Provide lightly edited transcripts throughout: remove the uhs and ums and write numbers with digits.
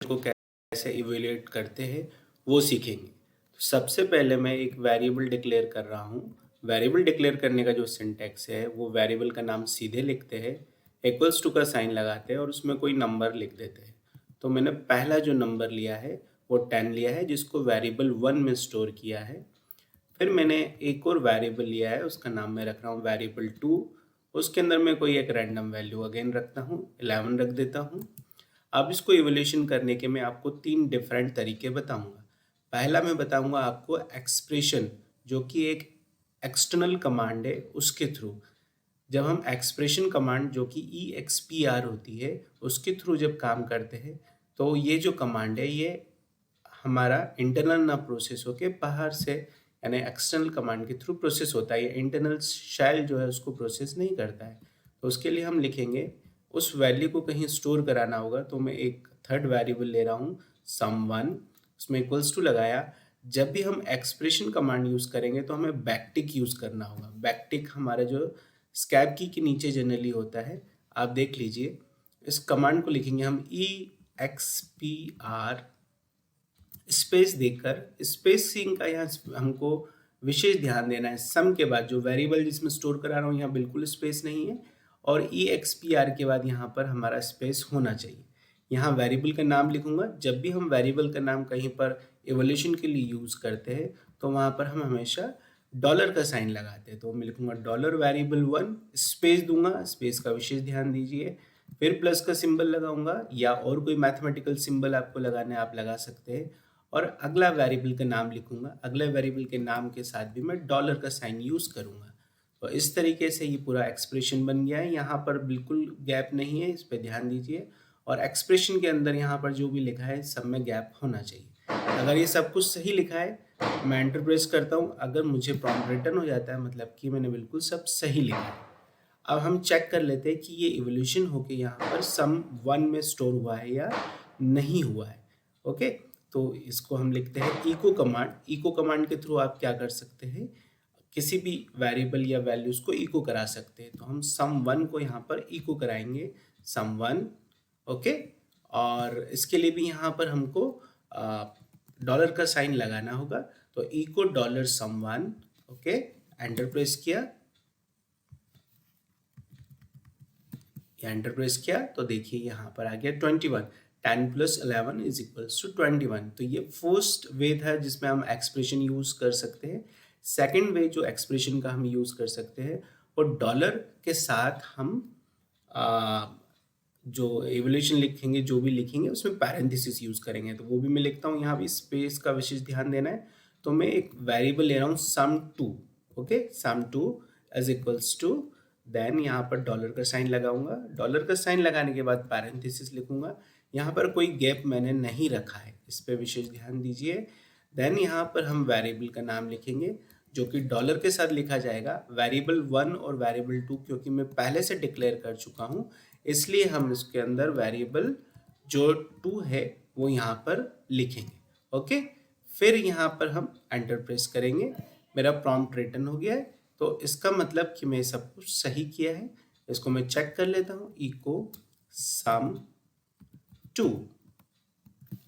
को कैसे इवेल्युएट करते हैं वो सीखेंगे। तो सबसे पहले मैं एक वेरिएबल डिक्लेयर कर रहा हूँ। वेरिएबल डिक्लेयर करने का जो सिंटैक्स है वो वेरिएबल का नाम सीधे लिखते हैं, इक्वल्स टू का साइन लगाते हैं और उसमें कोई नंबर लिख देते हैं। तो मैंने पहला जो नंबर लिया है वो 10 लिया है, जिसको वेरिएबल 1 में स्टोर किया है। फिर मैंने एक और वेरिएबल लिया है, उसका नाम मैं रख रहा हूँ वेरिएबल 2। उसके अंदर मैं कोई एक रैंडम वैल्यू अगेन रखता हूँ, 11 रख देता हूँ। अब इसको इवोल्यूशन करने के मैं आपको 3 डिफरेंट तरीके बताऊंगा। पहला मैं बताऊंगा आपको एक्सप्रेशन, जो कि एक एक्सटर्नल कमांड है, उसके थ्रू। जब हम एक्सप्रेशन कमांड जो कि EXPR होती है उसके थ्रू जब काम करते हैं तो ये जो कमांड है ये हमारा इंटरनल ना प्रोसेस होके बाहर से यानी एक्सटर्नल कमांड के थ्रू प्रोसेस होता है। ये इंटरनल शेल जो है उसको प्रोसेस नहीं करता है। तो उसके लिए हम लिखेंगे उस वैल्यू को कहीं स्टोर कराना होगा, तो मैं एक थर्ड वेरिएबल ले रहा हूँ sum1, उसमें इक्वल्स टू लगाया। जब भी हम एक्सप्रेशन कमांड यूज़ करेंगे तो हमें बैकटिक यूज़ करना होगा। बैकटिक हमारा जो स्कैप की के नीचे जनरली होता है, आप देख लीजिए। इस कमांड को लिखेंगे हम EXPR स्पेस देकर। स्पेसिंग का यहाँ हमको विशेष ध्यान देना है। सम के बाद जो वेरिएबल जिसमें स्टोर करा रहा हूँ यहाँ बिल्कुल स्पेस नहीं है, और EXPR के बाद यहाँ पर हमारा स्पेस होना चाहिए। यहाँ वेरिएबल का नाम लिखूंगा। जब भी हम वेरिएबल का नाम कहीं पर इवोल्यूशन के लिए यूज़ करते हैं तो वहाँ पर हम हमेशा डॉलर का साइन लगाते हैं। तो मैं लिखूंगा डॉलर वेरिएबल 1, स्पेस दूंगा, स्पेस का विशेष ध्यान दीजिए। फिर प्लस का सिंबल लगाऊंगा, या और कोई मैथमेटिकल सिंबल आपको लगाना है आप लगा सकते हैं। और अगला वेरिएबल का नाम लिखूंगा। अगले वेरिएबल के नाम के साथ भी मैं डॉलर का साइन यूज़ करूंगा। तो इस तरीके से ये पूरा एक्सप्रेशन बन गया है। यहाँ पर बिल्कुल गैप नहीं है, इस पर ध्यान दीजिए। और एक्सप्रेशन के अंदर यहाँ पर जो भी लिखा है सब में गैप होना चाहिए। अगर ये सब कुछ सही लिखा है मैं एंटर प्रेस करता हूँ। अगर मुझे प्रॉम्प्ट रिटर्न हो जाता है मतलब कि मैंने बिल्कुल सब सही लिखा है। अब हम चेक कर लेते हैं कि ये इवोल्यूशन होके यहाँ पर sum1 में स्टोर हुआ है या नहीं हुआ है। ओके, तो इसको हम लिखते हैं इको कमांड। इको कमांड के थ्रू आप क्या कर सकते हैं, किसी भी वेरिएबल या वैल्यूज को इको करा सकते हैं। तो हम sum1 को यहाँ पर इको कराएंगे, sum1। ओके, और इसके लिए भी यहाँ पर हमको डॉलर का साइन लगाना होगा। तो echo dollar sum1। Okay, enter press किया, एंटर प्रेस किया तो देखिए यहाँ पर आ गया 21। 10 + 11 = 21। तो ये फर्स्ट वे था जिसमें हम एक्सप्रेशन यूज कर सकते हैं। सेकंड वे जो एक्सप्रेशन का हम यूज कर सकते हैं वो डॉलर के साथ हम जो एवोल्यूशन लिखेंगे, जो भी लिखेंगे उसमें पैरेंथेसिस यूज करेंगे। तो वो भी मैं लिखता हूँ। यहाँ भी स्पेस का विशेष ध्यान देना है। तो मैं एक वेरिएबल ले रहा हूँ sum2। ओके, sum2 = देन यहाँ पर डॉलर का साइन लगाऊंगा। डॉलर का साइन लगाने के बाद पैरेंथेसिस लिखूंगा। यहाँ पर कोई गैप मैंने नहीं रखा है, इस पर विशेष ध्यान दीजिए। देन यहाँ पर हम वेरिएबल का नाम लिखेंगे जो कि डॉलर के साथ लिखा जाएगा। वेरिएबल 1 और वेरिएबल 2 क्योंकि मैं पहले से डिक्लेयर कर चुका हूँ, इसलिए हम इसके अंदर वेरिएबल जो 2 है वो यहाँ पर लिखेंगे। ओके, फिर यहाँ पर हम एंटर प्रेस करेंगे। मेरा प्रॉम्प्ट रिटर्न हो गया है। तो इसका मतलब कि मैं सब कुछ सही किया है। इसको मैं चेक कर लेता हूँ, इको sum2।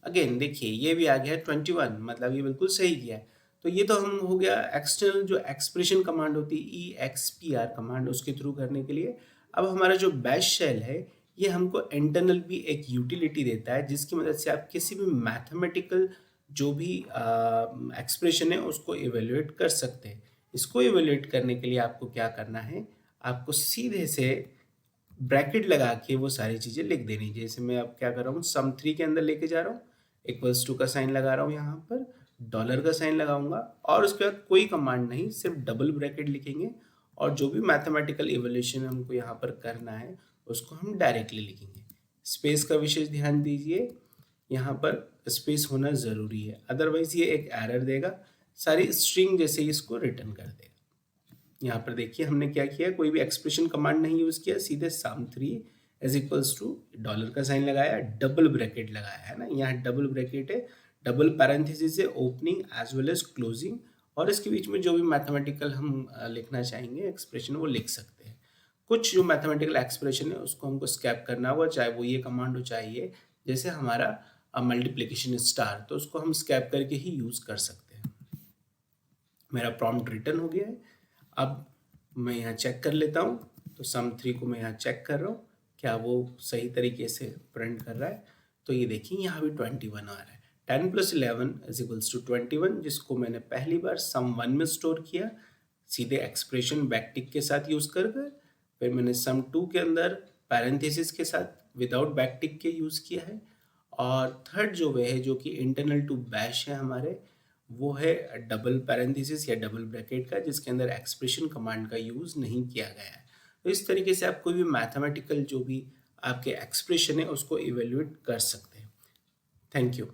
अगेन देखिए ये भी आ गया 21, मतलब ये बिल्कुल सही किया है। तो ये तो हम हो गया एक्सटर्नल जो एक्सप्रेशन कमांड होती है EXPR कमांड, उसके थ्रू करने के लिए। अब हमारा जो बैश शेल है ये हमको इंटरनल भी एक यूटिलिटी देता है जिसकी मदद से आप किसी भी मैथमेटिकल जो भी एक्सप्रेशन है उसको इवेल्युएट कर सकते हैं। इसको इवेल्युएट करने के लिए आपको क्या करना है, आपको सीधे से ब्रैकेट लगा के वो सारी चीज़ें लिख देनी। जैसे मैं अब क्या कर रहा हूँ, sum3 के अंदर लेके जा रहा हूँ, =2 का साइन लगा रहा हूँ, यहाँ पर डॉलर का साइन लगाऊंगा और उसके बाद कोई कमांड नहीं, सिर्फ डबल ब्रैकेट लिखेंगे और जो भी मैथमेटिकल इवोल्यूशन हमको यहाँ पर करना है उसको हम डायरेक्टली लिखेंगे। स्पेस का विशेष ध्यान दीजिए, यहाँ पर स्पेस होना ज़रूरी है, अदरवाइज ये एक एरर देगा, सारी स्ट्रिंग जैसे इसको रिटर्न कर देगा। यहाँ पर देखिए हमने क्या किया, कोई भी एक्सप्रेशन कमांड नहीं यूज़ किया, सीधे sum3 डॉलर का साइन लगाया, डबल ब्रैकेट लगाया है ना, यहाँ डबल ब्रैकेट है, डबल पैरेंथेसिस है, opening as well as closing, और इसके बीच में जो भी मैथमेटिकल हम लिखना चाहेंगे एक्सप्रेशन वो लिख सकते हैं। कुछ जो मैथमेटिकल एक्सप्रेशन है उसको हमको स्कैप करना होगा, चाहे वो ये कमांड हो चाहे ये। जैसे हमारा मल्टीप्लिकेशन स्टार, तो उसको हम स्कैप करके ही यूज़ कर सकते हैं। मेरा प्रॉम्प्ट रिटर्न हो गया है। अब मैं यहाँ चेक कर लेता हूँ, तो सम 3 को मैं यहाँ चेक कर रहा हूँ, क्या वो सही तरीके से प्रिंट कर रहा है। तो ये देखिए यहाँ भी 21 आ रहा है। 10 + 11 = 21, जिसको मैंने पहली बार सम 1 में स्टोर किया, सीधे एक्सप्रेशन बैकटिक के साथ यूज़ कर कर। फिर मैंने सम 2 के अंदर पैरेंथेसिस के साथ विदाउट बैकटिक के यूज़ किया है। और थर्ड जो वे है, जो कि इंटरनल टू बैश है हमारे, वो है डबल पैरेंथेसिस या डबल ब्रैकेट का, जिसके अंदर एक्सप्रेशन कमांड का यूज़ नहीं किया गया है। तो इस तरीके से आप कोई भी मैथमेटिकल जो भी आपके एक्सप्रेशन है उसको इवेल्युएट कर सकते हैं। Thank you.